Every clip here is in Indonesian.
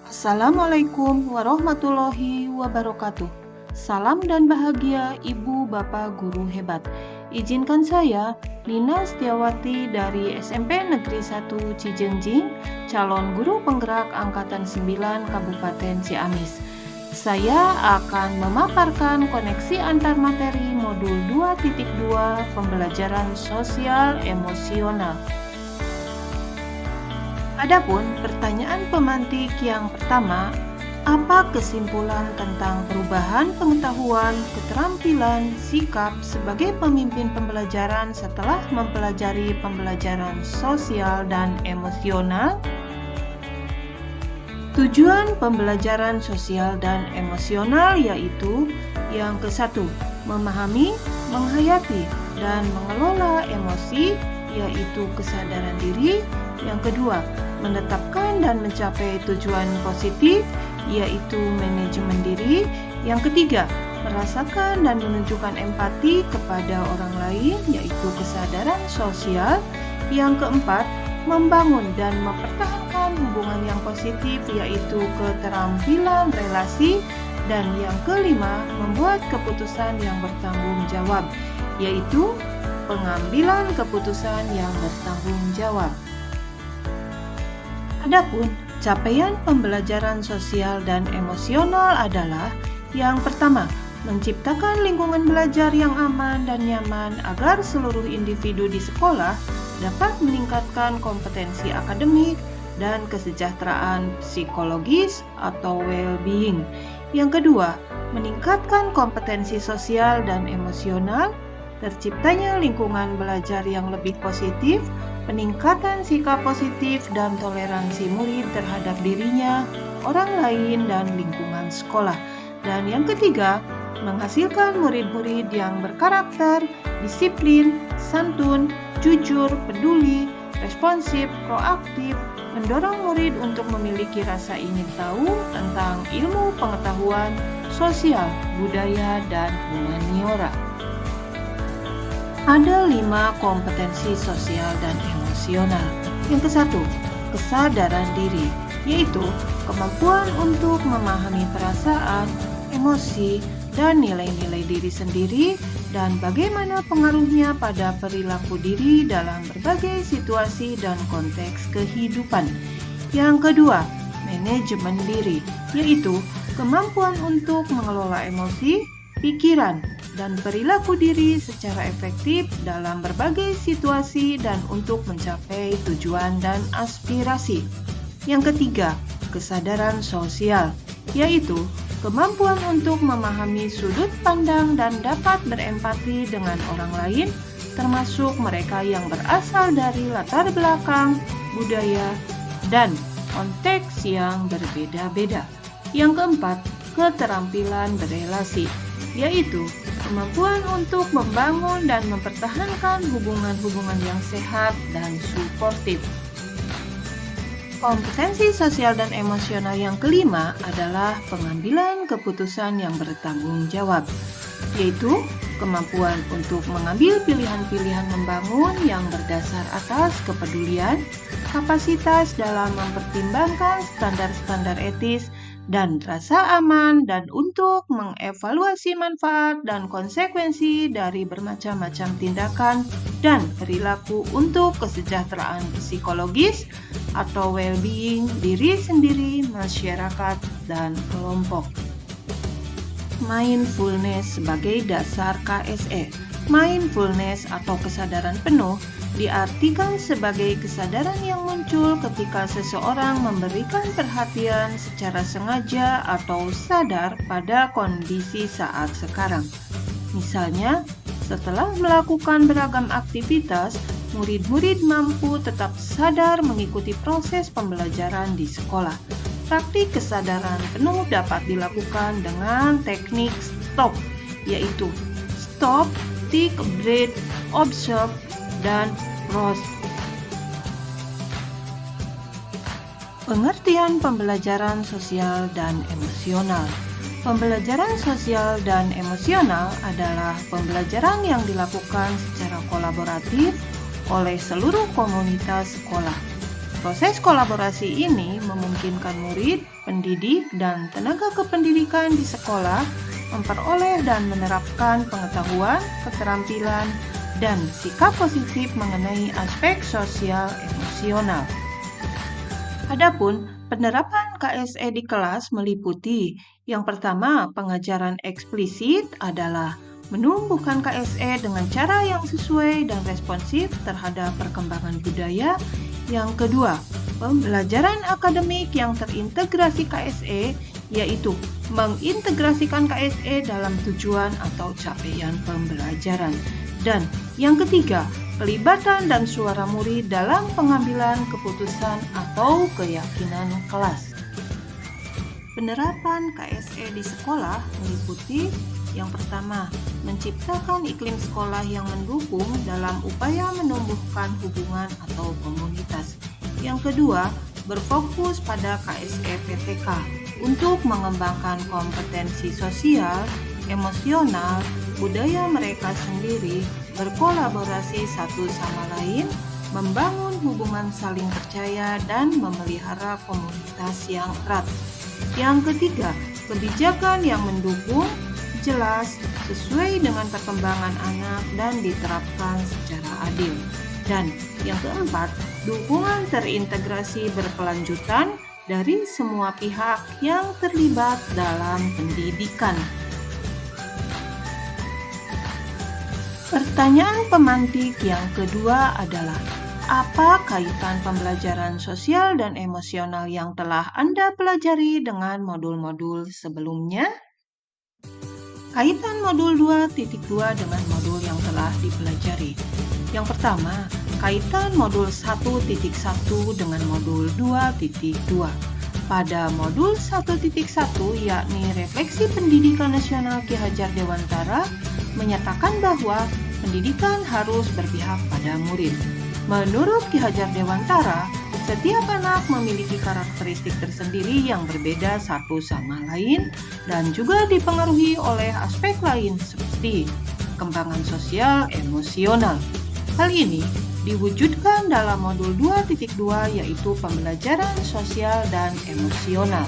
Assalamualaikum warahmatullahi wabarakatuh. Salam dan bahagia Ibu Bapak Guru hebat. Izinkan saya, Nina Setiawati dari SMP Negeri 1 Cijengjing, calon guru penggerak Angkatan 9 Kabupaten Ciamis. Saya akan memaparkan koneksi antar materi modul 2.2 pembelajaran sosial emosional. Adapun pertanyaan pemantik yang pertama, apa kesimpulan tentang perubahan pengetahuan, keterampilan, sikap sebagai pemimpin pembelajaran setelah mempelajari pembelajaran sosial dan emosional? Tujuan pembelajaran sosial dan emosional yaitu yang ke-1, memahami, menghayati, dan mengelola emosi, yaitu kesadaran diri. Yang kedua, menetapkan dan mencapai tujuan positif, yaitu manajemen diri. Yang ketiga, merasakan dan menunjukkan empati kepada orang lain, yaitu kesadaran sosial. Yang keempat, membangun dan mempertahankan hubungan yang positif, yaitu keterampilan relasi. Dan yang kelima, membuat keputusan yang bertanggung jawab, yaitu pengambilan keputusan yang bertanggung jawab. Adapun capaian pembelajaran sosial dan emosional adalah yang pertama, menciptakan lingkungan belajar yang aman dan nyaman agar seluruh individu di sekolah dapat meningkatkan kompetensi akademik dan kesejahteraan psikologis atau well-being. Yang kedua, meningkatkan kompetensi sosial dan emosional, terciptanya lingkungan belajar yang lebih positif, peningkatan sikap positif dan toleransi murid terhadap dirinya, orang lain, dan lingkungan sekolah. Dan yang ketiga, menghasilkan murid-murid yang berkarakter, disiplin, santun, jujur, peduli, responsif, proaktif, mendorong murid untuk memiliki rasa ingin tahu tentang ilmu pengetahuan, sosial, budaya, dan humaniora. Ada 5 kompetensi sosial dan emosional. Yang ke-1, kesadaran diri, yaitu kemampuan untuk memahami perasaan, emosi, dan nilai-nilai diri sendiri dan bagaimana pengaruhnya pada perilaku diri dalam berbagai situasi dan konteks kehidupan. Yang kedua, manajemen diri, yaitu kemampuan untuk mengelola emosi, pikiran, dan perilaku diri secara efektif dalam berbagai situasi dan untuk mencapai tujuan dan aspirasi. Yang ketiga, kesadaran sosial, yaitu kemampuan untuk memahami sudut pandang dan dapat berempati dengan orang lain, termasuk mereka yang berasal dari latar belakang, budaya, dan konteks yang berbeda-beda. Yang keempat, keterampilan berelasi, yaitu kemampuan untuk membangun dan mempertahankan hubungan-hubungan yang sehat dan suportif. Kompetensi sosial dan emosional yang kelima adalah pengambilan keputusan yang bertanggung jawab, yaitu kemampuan untuk mengambil pilihan-pilihan membangun yang berdasar atas kepedulian, kapasitas dalam mempertimbangkan standar-standar etis, dan rasa aman dan untuk mengevaluasi manfaat dan konsekuensi dari bermacam-macam tindakan dan perilaku untuk kesejahteraan psikologis atau well-being diri sendiri, masyarakat, dan kelompok. Mindfulness sebagai dasar KSE. Mindfulness atau kesadaran penuh diartikan sebagai kesadaran yang muncul ketika seseorang memberikan perhatian secara sengaja atau sadar pada kondisi saat sekarang. Misalnya, setelah melakukan beragam aktivitas, murid-murid mampu tetap sadar mengikuti proses pembelajaran di sekolah. Praktik kesadaran penuh dapat dilakukan dengan teknik STOP, yaitu stop, take a breath, observe, dan pause. Pengertian pembelajaran sosial dan emosional. Pembelajaran sosial dan emosional adalah pembelajaran yang dilakukan secara kolaboratif oleh seluruh komunitas sekolah. Proses kolaborasi ini memungkinkan murid, pendidik, dan tenaga kependidikan di sekolah memperoleh dan menerapkan pengetahuan, keterampilan, dan sikap positif mengenai aspek sosial emosional. Adapun penerapan KSE di kelas meliputi yang pertama, pengajaran eksplisit adalah menumbuhkan KSE dengan cara yang sesuai dan responsif terhadap perkembangan budaya. Yang kedua, pembelajaran akademik yang terintegrasi KSE, yaitu mengintegrasikan KSE dalam tujuan atau capaian pembelajaran. Dan yang ketiga, pelibatan dan suara murid dalam pengambilan keputusan atau keyakinan kelas. Penerapan KSE di sekolah meliputi yang pertama, menciptakan iklim sekolah yang mendukung dalam upaya menumbuhkan hubungan atau komunitas. Yang kedua, berfokus pada KSE PTK untuk mengembangkan kompetensi sosial, emosional, budaya mereka sendiri, berkolaborasi satu sama lain, membangun hubungan saling percaya, dan memelihara komunitas yang erat. Yang ketiga, kebijakan yang mendukung, jelas, sesuai dengan perkembangan anak dan diterapkan secara adil. Dan yang keempat, dukungan terintegrasi berkelanjutan dari semua pihak yang terlibat dalam pendidikan. Pertanyaan pemantik yang kedua adalah, apa kaitan pembelajaran sosial dan emosional yang telah Anda pelajari dengan modul-modul sebelumnya? Kaitan modul 2.2 dengan modul yang telah dipelajari. Yang pertama, kaitan modul 1.1 dengan modul 2.2. Pada modul 1.1 yakni Refleksi Pendidikan Nasional Ki Hajar Dewantara menyatakan bahwa pendidikan harus berpihak pada murid. Menurut Ki Hajar Dewantara, setiap anak memiliki karakteristik tersendiri yang berbeda satu sama lain dan juga dipengaruhi oleh aspek lain seperti perkembangan sosial emosional. Hal ini diwujudkan dalam modul 2.2 yaitu pembelajaran sosial dan emosional.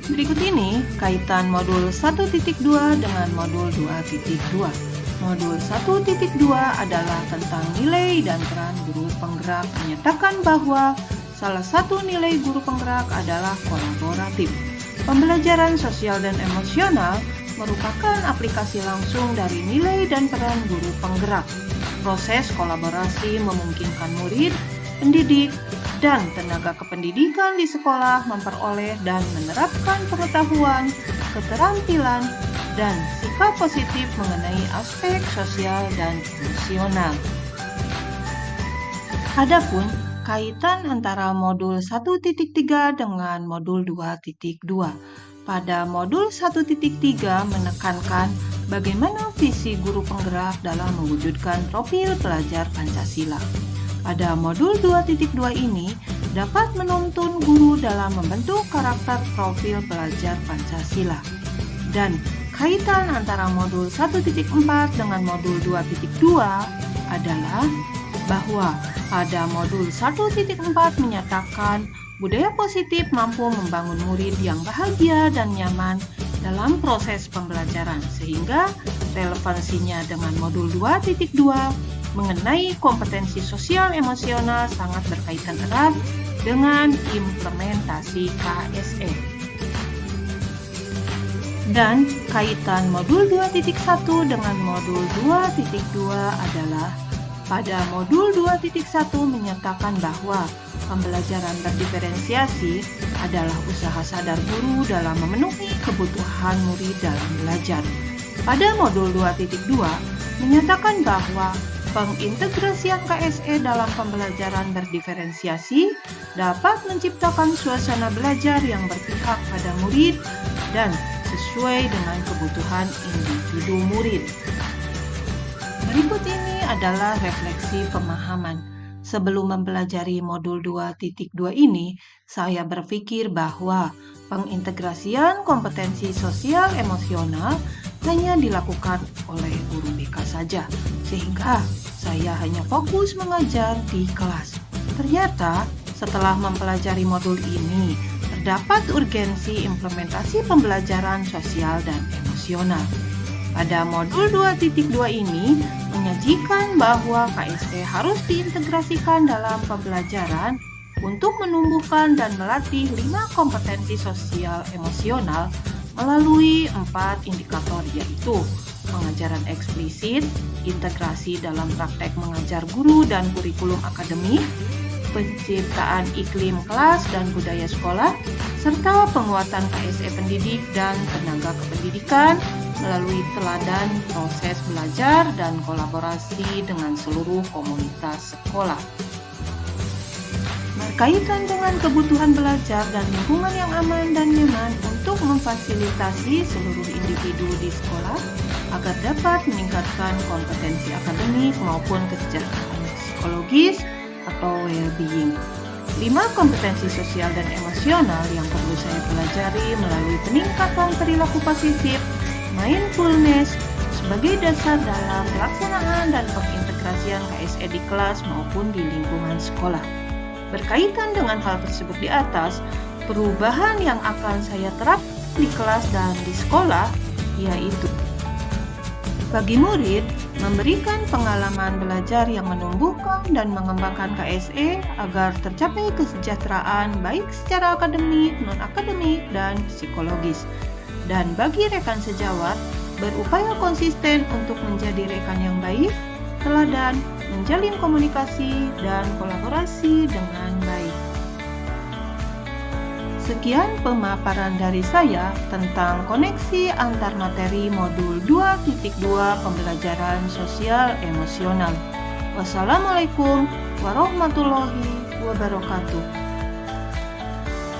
Berikut ini kaitan modul 1.2 dengan modul 2.2. Modul 1.2 adalah tentang nilai dan peran guru penggerak, menyatakan bahwa salah satu nilai guru penggerak adalah kolaboratif. Pembelajaran sosial dan emosional merupakan aplikasi langsung dari nilai dan peran guru penggerak. Proses kolaborasi memungkinkan murid, pendidik, dan tenaga kependidikan di sekolah memperoleh dan menerapkan pengetahuan, keterampilan, dan sikap positif mengenai aspek sosial dan emosional. Adapun kaitan antara modul 1.3 dengan modul 2.2. Pada modul 1.3 menekankan bagaimana visi guru penggerak dalam mewujudkan profil pelajar Pancasila. Pada modul 2.2 ini dapat menuntun guru dalam membentuk karakter profil pelajar Pancasila. Dan kaitan antara modul 1.4 dengan modul 2.2 adalah bahwa pada modul 1.4 menyatakan budaya positif mampu membangun murid yang bahagia dan nyaman dalam proses pembelajaran, sehingga relevansinya dengan modul 2.2 mengenai kompetensi sosial emosional sangat berkaitan erat dengan implementasi KSE. Dan kaitan modul 2.1 dengan modul 2.2 adalah pada modul 2.1 menyatakan bahwa pembelajaran berdiferensiasi adalah usaha sadar guru dalam memenuhi kebutuhan murid dalam belajar. Pada modul 2.2 menyatakan bahwa pengintegrasian KSE dalam pembelajaran berdiferensiasi dapat menciptakan suasana belajar yang berpihak pada murid dan sesuai dengan kebutuhan individu murid. Berikut ini adalah refleksi pemahaman. Sebelum mempelajari modul 2.2 ini, saya berpikir bahwa pengintegrasian kompetensi sosial emosional hanya dilakukan oleh guru BK saja, sehingga saya hanya fokus mengajar di kelas. Ternyata, setelah mempelajari modul ini, terdapat urgensi implementasi pembelajaran sosial dan emosional. Pada modul 2.2 ini, menyajikan bahwa KSE harus diintegrasikan dalam pembelajaran untuk menumbuhkan dan melatih 5 kompetensi sosial emosional melalui 4 indikator, yaitu pengajaran eksplisit, integrasi dalam praktek mengajar guru dan kurikulum akademik, penciptaan iklim kelas dan budaya sekolah, serta penguatan KSE pendidik dan tenaga kependidikan melalui teladan proses belajar dan kolaborasi dengan seluruh komunitas sekolah. Berkaitan dengan kebutuhan belajar dan lingkungan yang aman dan nyaman untuk memfasilitasi seluruh individu di sekolah agar dapat meningkatkan kompetensi akademik maupun kesejahteraan psikologis atau well-being. 5 kompetensi sosial dan emosional yang perlu saya pelajari melalui peningkatan perilaku positif, mindfulness, sebagai dasar dalam pelaksanaan dan pengintegrasian KSE di kelas maupun di lingkungan sekolah. Berkaitan dengan hal tersebut di atas, perubahan yang akan saya terapkan di kelas dan di sekolah yaitu bagi murid, memberikan pengalaman belajar yang menumbuhkan dan mengembangkan KSE agar tercapai kesejahteraan baik secara akademik, non-akademik, dan psikologis. Dan bagi rekan sejawat, berupaya konsisten untuk menjadi rekan yang baik, teladan, menjalin komunikasi, dan kolaborasi dengan baik. Sekian pemaparan dari saya tentang koneksi antar materi modul 2.2 pembelajaran sosial emosional. Wassalamualaikum warahmatullahi wabarakatuh.